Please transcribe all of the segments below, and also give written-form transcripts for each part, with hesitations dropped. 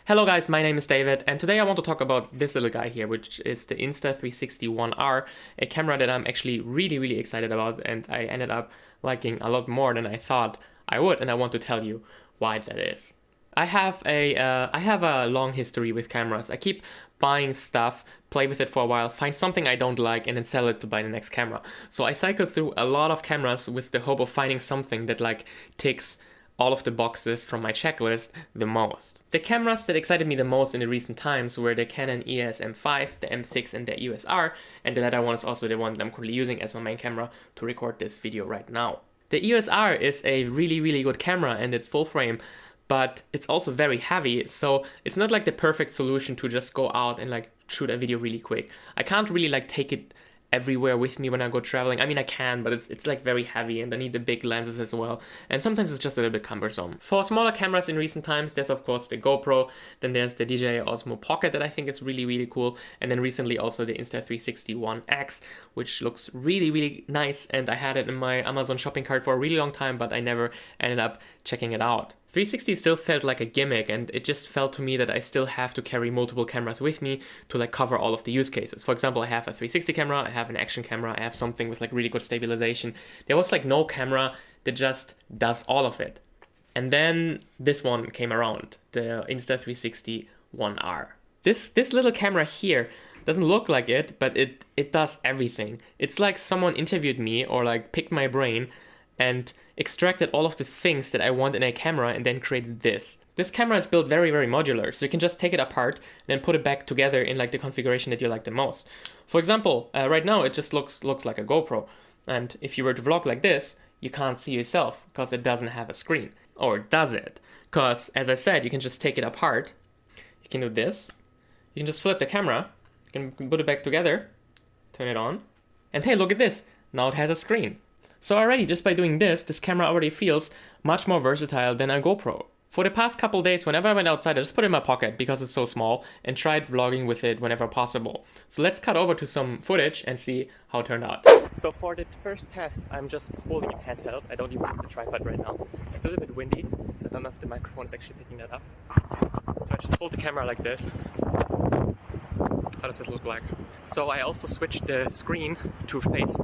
Hello guys, my name is David, and today I want to talk about this little guy here, which is the Insta360 ONE R, a camera that I'm actually really excited about, and I ended up liking a lot more than I thought I would, and I want to tell you why that is. I have a long history with cameras. I keep buying stuff, play with it for a while, find something I don't like, and then sell it to buy the next camera. So I cycle through a lot of cameras with the hope of finding something that ticks all of the boxes from my checklist the most. The cameras that excited me the most in the recent times were the Canon EOS M5, the M6 and the EOS R, and the latter one is also the one that I'm currently using as my main camera to record this video right now. The EOS R is a really good camera and it's full frame, but it's also very heavy, so it's not like the perfect solution to just go out and shoot a video really quick. I can't really take it everywhere with me when I go traveling. I mean, I can, but it's very heavy and I need the big lenses as well. And sometimes it's just a little bit cumbersome. For smaller cameras in recent times, there's of course the GoPro, then there's the DJI Osmo Pocket that I think is really cool. And then recently also the Insta360 ONE X, which looks really nice. And I had it in my Amazon shopping cart for a really long time, but I never ended up checking it out. 360 still felt like a gimmick, and it just felt to me that I still have to carry multiple cameras with me to cover all of the use cases. For example, I have a 360 camera, I have an action camera, I have something with really good stabilization. There was no camera that just does all of it. And then this one came around, the Insta360 ONE R. This little camera here doesn't look like it, but it does everything. It's like someone interviewed me or picked my brain and extracted all of the things that I want in a camera and then created this. This camera is built very modular, so you can just take it apart and then put it back together in the configuration that you like the most. For example, right now it just looks like a GoPro, and if you were to vlog like this, you can't see yourself because it doesn't have a screen. Or does it? Because as I said, you can just take it apart, you can do this, you can just flip the camera, you can put it back together, turn it on, and hey, look at this, now it has a screen. So already, just by doing this camera already feels much more versatile than a GoPro. For the past couple days, whenever I went outside, I just put it in my pocket because it's so small and tried vlogging with it whenever possible. So let's cut over to some footage and see how it turned out. So for the first test, I'm just holding it handheld. I don't even use the tripod right now. It's a little bit windy, so I don't know if the microphone is actually picking that up. So I just hold the camera like this. How does this look like? So I also switched the screen to face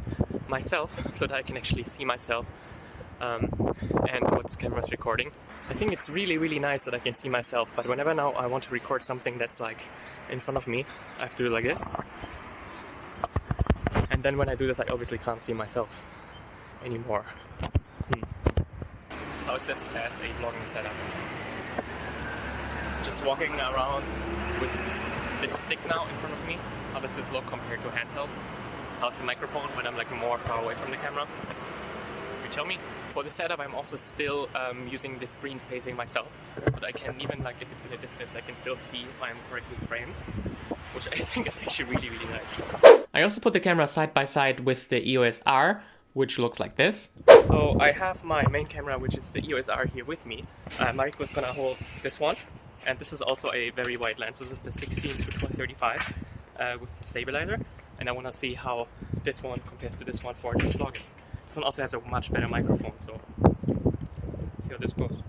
myself so that I can actually see myself and what this camera is recording. I think it's really nice that I can see myself, but whenever now I want to record something that's in front of me, I have to do it like this. And then when I do this, I obviously can't see myself anymore. How is this as a vlogging setup? Just walking around with this stick now in front of me. How does this look compared to handheld? How's the microphone when I'm more far away from the camera? Can you tell me? For the setup, I'm also still using the screen facing myself, so that I can even if it's in a distance, I can still see if I'm correctly framed, which I think is actually really nice. I also put the camera side by side with the EOS R, which looks like this. So I have my main camera, which is the EOS R, here with me. Mariko is gonna hold this one, and this is also a very wide lens. So this is the 16 to 1235 with stabilizer. And I want to see how this one compares to this one for this vlogging. This one also has a much better microphone, so let's see how this goes.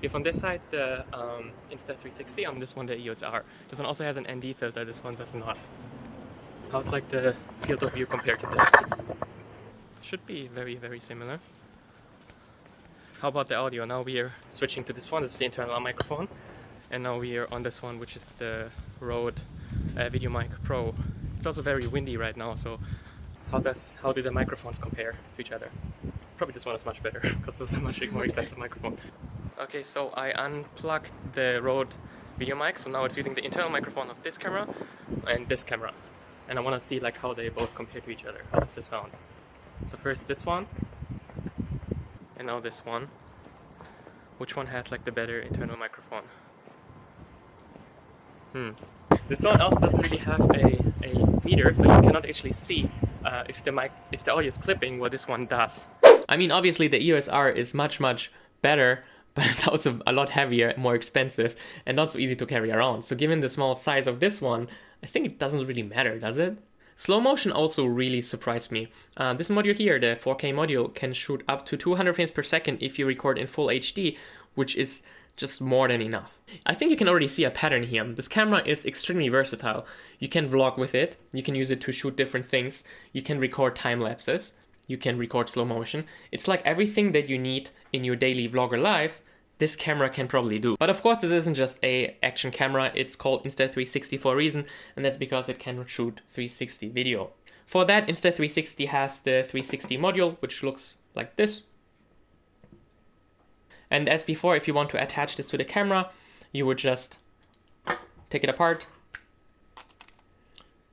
If on this side the Insta360, on this one the EOS R. This one also has an ND filter, this one does not. How's the field of view compared to this? Should be very similar. How about the audio? Now we are switching to this one, this is the internal microphone. And now we are on this one, which is the Rode VideoMic Pro. It's also very windy right now, so how do the microphones compare to each other? Probably this one is much better, because this is a much more expensive microphone. Okay, so I unplugged the Rode VideoMic, so now it's using the internal microphone of this camera and this camera. And I want to see how they both compare to each other. How does this sound? So first this one, and now this one. Which one has the better internal microphone? This one also doesn't really have a meter, so you cannot actually see if the audio is clipping, what this one does. I mean, obviously the EOS R is much better, but it's also a lot heavier, more expensive, and not so easy to carry around. So given the small size of this one, I think it doesn't really matter, does it? Slow motion also really surprised me. This module here, the 4K module, can shoot up to 200 frames per second if you record in full HD, which is just more than enough. I think you can already see a pattern here. This camera is extremely versatile. You can vlog with it, you can use it to shoot different things, you can record time lapses, you can record slow motion. It's like everything that you need in your daily vlogger life, this camera can probably do. But of course this isn't just a action camera, it's called Insta360 for a reason, and that's because it can shoot 360 video. For that, Insta360 has the 360 module, which looks like this. And as before, if you want to attach this to the camera, you would just take it apart,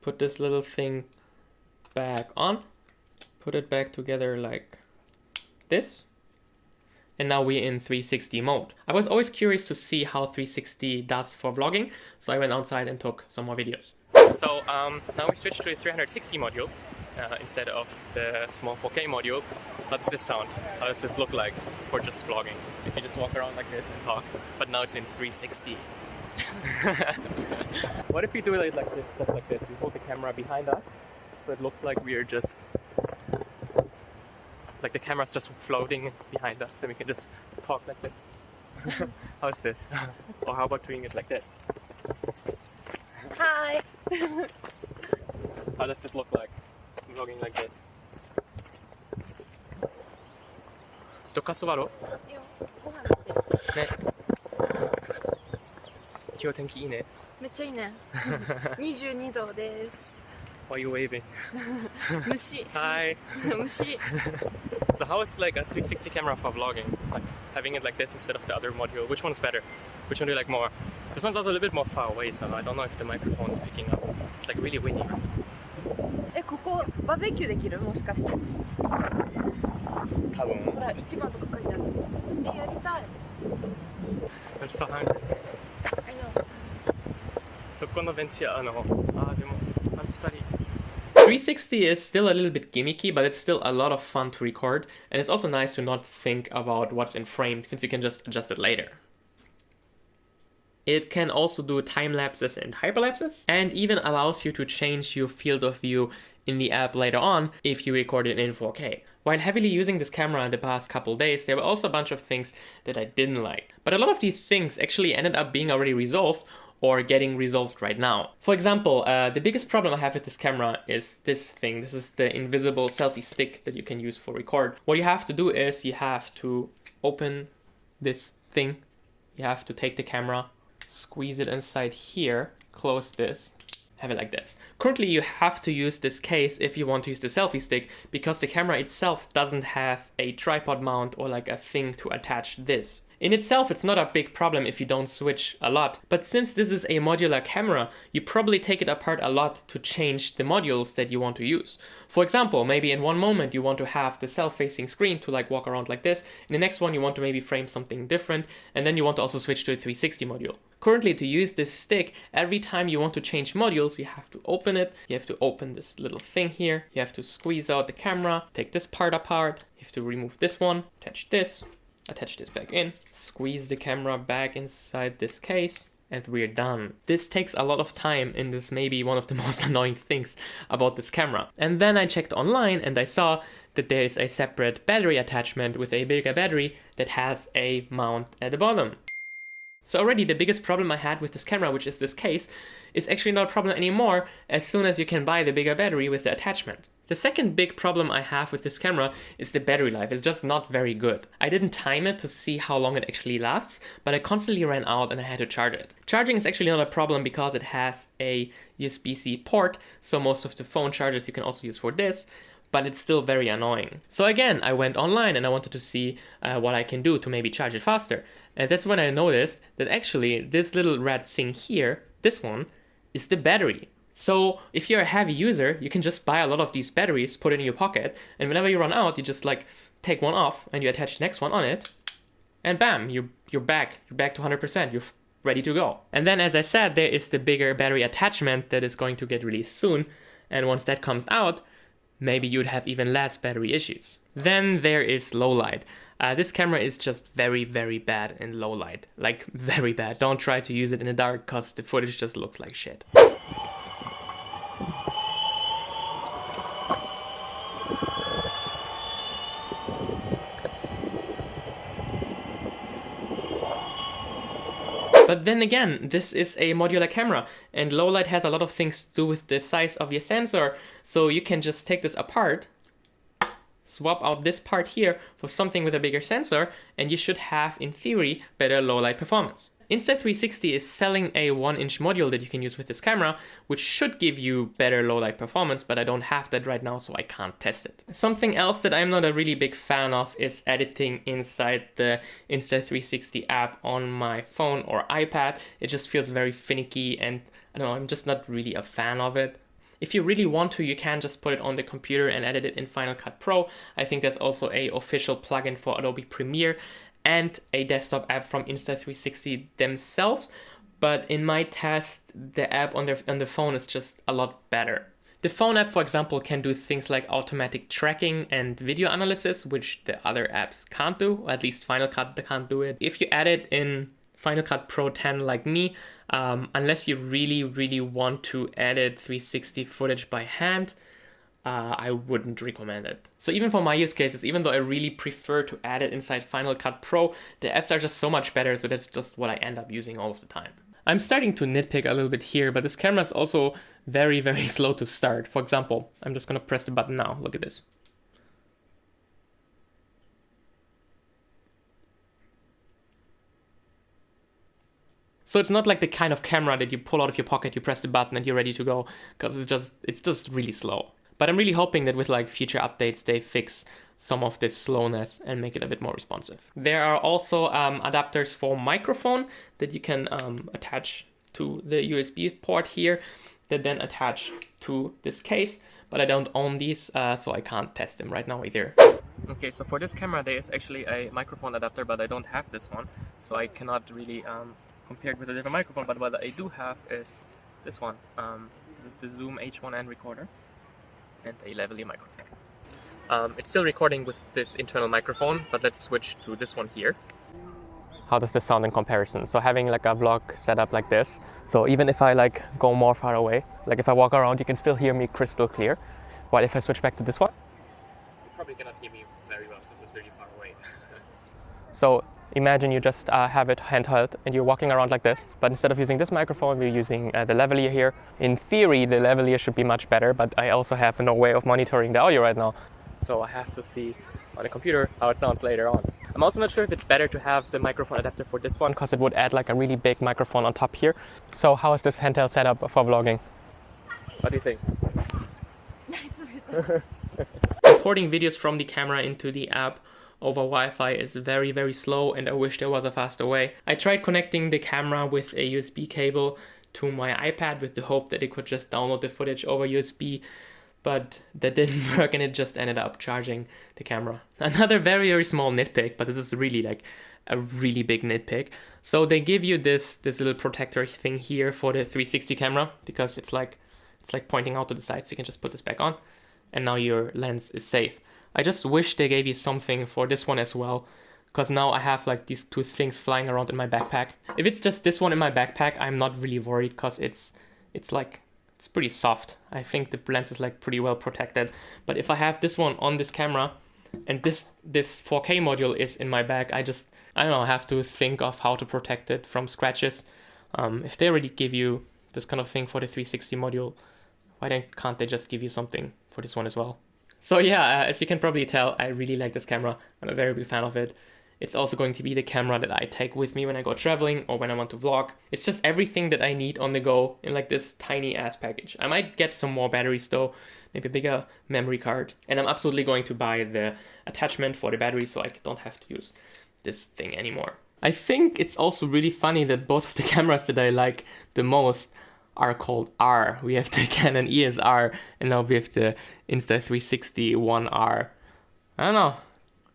put this little thing back on, put it back together like this, and now we're in 360 mode. I was always curious to see how 360 does for vlogging, so I went outside and took some more videos. So now we switched to a 360 module instead of the small 4K module. How does this sound? How does this look like for just vlogging? If you just walk around like this and talk, but now it's in 360. What if we do it like this, just like this? We hold the camera behind us, so it looks like we're just, like the camera's just floating behind us, and we can just talk like this. How's this? Or how about doing it like this? Hi! How does this look like? Vlogging like this. どっか座ろう？いいよ、ご飯食べて。ね。今日天気いいね。めっちゃいいね。22度です。Why are you waving? 虫。Hi. 虫。So how is like a 360 camera for vlogging? Like having it like this instead of the other module? Which one's better? Which one do you like more? This one's also a little bit more far away, so I don't know if the microphone is picking up. It's like really windy. ここバーベキューできる？もしかして。多分。ほら、1番とか書いてある。やりたい。I'm so hungry. I know. そこのベンチ、でも、2人。360 is still a little bit gimmicky, but it's still a lot of fun to record, and it's also nice to not think about what's in frame, since you can just adjust it later. It can also do time lapses and hyperlapses, and even allows you to change your field of view in the app later on if you record it in 4K. While heavily using this camera in the past couple days, there were also a bunch of things that I didn't like. But a lot of these things actually ended up being already resolved or getting resolved right now. For example, the biggest problem I have with this camera is this thing. This is the invisible selfie stick that you can use for record. What you have to do is you have to open this thing. You have to take the camera, squeeze it inside here, close this, have it like this. Currently you have to use this case if you want to use the selfie stick, because the camera itself doesn't have a tripod mount or like a thing to attach this. In itself, it's not a big problem if you don't switch a lot, but since this is a modular camera, you probably take it apart a lot to change the modules that you want to use. For example, maybe in one moment you want to have the self-facing screen to like walk around like this, in the next one you want to maybe frame something different, and then you want to also switch to a 360 module. Currently, to use this stick, every time you want to change modules, you have to open it, you have to open this little thing here, you have to squeeze out the camera, take this part apart, you have to remove this one, attach this back in, squeeze the camera back inside this case, and we're done. This takes a lot of time, and this may be one of the most annoying things about this camera. And then I checked online and I saw that there is a separate battery attachment with a bigger battery that has a mount at the bottom. So already the biggest problem I had with this camera, which is this case, is actually not a problem anymore as soon as you can buy the bigger battery with the attachment. The second big problem I have with this camera is the battery life. It's just not very good. I didn't time it to see how long it actually lasts, but I constantly ran out and I had to charge it. Charging is actually not a problem because it has a USB-C port, so most of the phone chargers you can also use for this, but it's still very annoying. So again, I went online and I wanted to see what I can do to maybe charge it faster. And that's when I noticed that actually this little red thing here, this one, is the battery. So if you're a heavy user, you can just buy a lot of these batteries, put it in your pocket, and whenever you run out, you just like take one off and you attach the next one on it, and bam, you're back to 100%, you're ready to go. And then as I said, there is the bigger battery attachment that is going to get released soon, and once that comes out, maybe you'd have even less battery issues. Then there is low light. This camera is just very, very bad in low light. Like, very bad. Don't try to use it in the dark because the footage just looks like shit. But then again, this is a modular camera, and low light has a lot of things to do with the size of your sensor, so you can just take this apart, swap out this part here for something with a bigger sensor, and you should have, in theory, better low light performance. Insta360 is selling a 1-inch module that you can use with this camera, which should give you better low light performance, but I don't have that right now, so I can't test it. Something else that I'm not a really big fan of is editing inside the Insta360 app on my phone or iPad. It just feels very finicky, and I don't know, I'm just not really a fan of it. If you really want to, you can just put it on the computer and edit it in Final Cut Pro. I think there's also an official plugin for Adobe Premiere and a desktop app from Insta360 themselves. But in my test, the app on the phone is just a lot better. The phone app, for example, can do things like automatic tracking and video analysis, which the other apps can't do, or at least Final Cut can't do it. If you edit in Final Cut Pro 10 like me, unless you really want to edit 360 footage by hand, I wouldn't recommend it. So even for my use cases, even though I really prefer to edit inside Final Cut Pro, the apps are just so much better, so that's just what I end up using all of the time. I'm starting to nitpick a little bit here, but this camera is also very slow to start. For example, I'm just gonna press the button now. Look at this. So it's not like the kind of camera that you pull out of your pocket, you press the button and you're ready to go, because it's just really slow. But I'm really hoping that with like future updates, they fix some of this slowness and make it a bit more responsive. There are also adapters for microphone that you can attach to the USB port here that then attach to this case, but I don't own these, so I can't test them right now either. Okay, so for this camera there is actually a microphone adapter, but I don't have this one, so I cannot really compare it with a different microphone, but what I do have is this one. This is the Zoom H1N recorder and a lavalier microphone. It's still recording with this internal microphone, but let's switch to this one here. How does this sound in comparison? So having like a vlog setup like this, so even if I like go more far away, like if I walk around, you can still hear me crystal clear. While if I switch back to this one, you probably cannot hear me very well because it's really far away. So imagine you just have it handheld and you're walking around like this, but instead of using this microphone, we're using the lavalier here. In theory, the lavalier should be much better, but I also have no way of monitoring the audio right now. So I have to see on the computer how it sounds later on. I'm also not sure if it's better to have the microphone adapter for this one, because it would add like a really big microphone on top here. So how is this handheld setup for vlogging? What do you think? Importing videos from the camera into the app over Wi-Fi is very slow, and I wish there was a faster way. I tried connecting the camera with a USB cable to my iPad with the hope that it could just download the footage over USB, but that didn't work and it just ended up charging the camera. Another very small nitpick, but this is really like a really big nitpick. So they give you this little protector thing here for the 360 camera, because it's like pointing out to the side, so you can just put this back on and now your lens is safe. I just wish they gave you something for this one as well, because now I have like these two things flying around in my backpack. If it's just this one in my backpack, I'm not really worried, because it's pretty soft. I think the lens is like pretty well protected. But if I have this one on this camera and this 4K module is in my bag, I don't know, I have to think of how to protect it from scratches. If they already give you this kind of thing for the 360 module, why can't they just give you something for this one as well? So yeah, as you can probably tell, I really like this camera. I'm a very big fan of it. It's also going to be the camera that I take with me when I go traveling or when I want to vlog. It's just everything that I need on the go in like this tiny ass package. I might get some more batteries though, maybe a bigger memory card. And I'm absolutely going to buy the attachment for the battery so I don't have to use this thing anymore. I think it's also really funny that both of the cameras that I like the most are called R. We have the Canon EOS R and now we have the Insta360 ONE R. I don't know,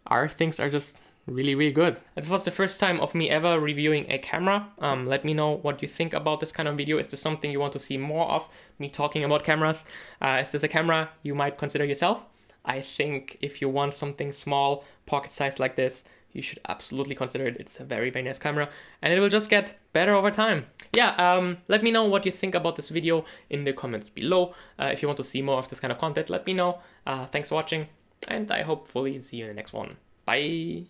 R things are just really good. This was the first time of me ever reviewing a camera. Let me know what you think about this kind of video. Is this something you want to see more of, me talking about cameras? Is this a camera you might consider yourself? I think if you want something small, pocket size like this, you should absolutely consider it. It's a very nice camera and it will just get better over time. Yeah, let me know what you think about this video in the comments below. If you want to see more of this kind of content, let me know. Thanks for watching and I hopefully see you in the next one. Bye!